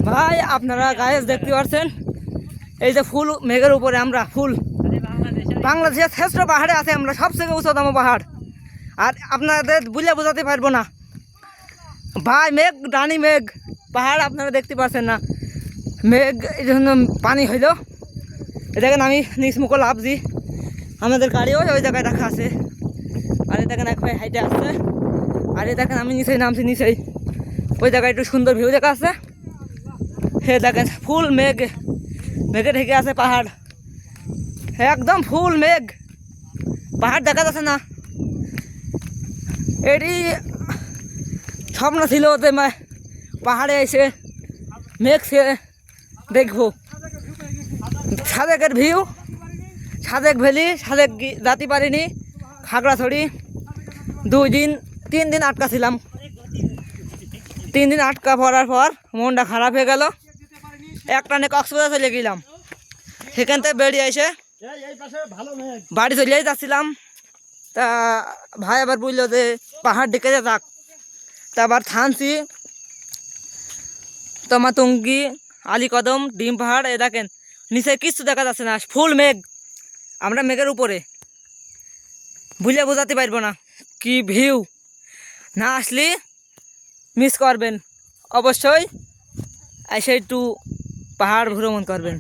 ভাই আপনারা গায়েস দেখতে পাচ্ছেন এই যে ফুল মেঘের উপরে আমরা ফুল বাংলাদেশের শ্রেষ্ঠ পাহাড়ে আছে আমরা সবথেকে উচ্চতম পাহাড় আর আপনাদের বুঝলে বোঝাতে পারবো না ভাই মেঘ রানী মেঘ পাহাড় আপনারা দেখতে পাচ্ছেন না মেঘ এই জন্য পানি হইল এ দেখেন আমি নিজ মুখ লাভছি আমাদের গাড়িও ওই জায়গায় রাখা আছে আর এই দেখেন এক ভাই হাইটে আসছে আর এই দেখেন আমি নিচেই নামছি নিচেই ওই জায়গায় একটু সুন্দর ভিউ দেখা আছে হে দেখেন ফুল মেঘ মেঘে ঢেকে আছে পাহাড় একদম ফুল মেঘ পাহাড় দেখা যাচ্ছে না এটি স্বপ্ন ছিল যে পাহাড়ে এসে মেঘ সে দেখবো সাদেকের ভিউ সাদেক ভ্যালি সাদেক যেতে পারিনি খাগড়াছড়ি 3 দিন আটকা ছিলাম 3 দিন আটকা পড়ার পর মনটা খারাপ হয়ে গেল একটানে কক্সবাজার চলে গেলাম সেখান থেকে বেরিয়ে এসে বাড়ি চলেই যাচ্ছিলাম তা ভাই আবার বললো যে পাহাড় দিকে যাক তা আবার থানছি তমাতঙ্গি আলীকদম ডিম পাহাড় এ দেখেন নিচে কিচ্ছু দেখা যাচ্ছে না ফুল মেঘ আমরা মেঘের উপরে বুঝলে বোঝাতে পারবো না কি ভিউ না আসলে মিস করবেন অবশ্যই এসে একটু পাহাড় ভ্রমণ করবেন।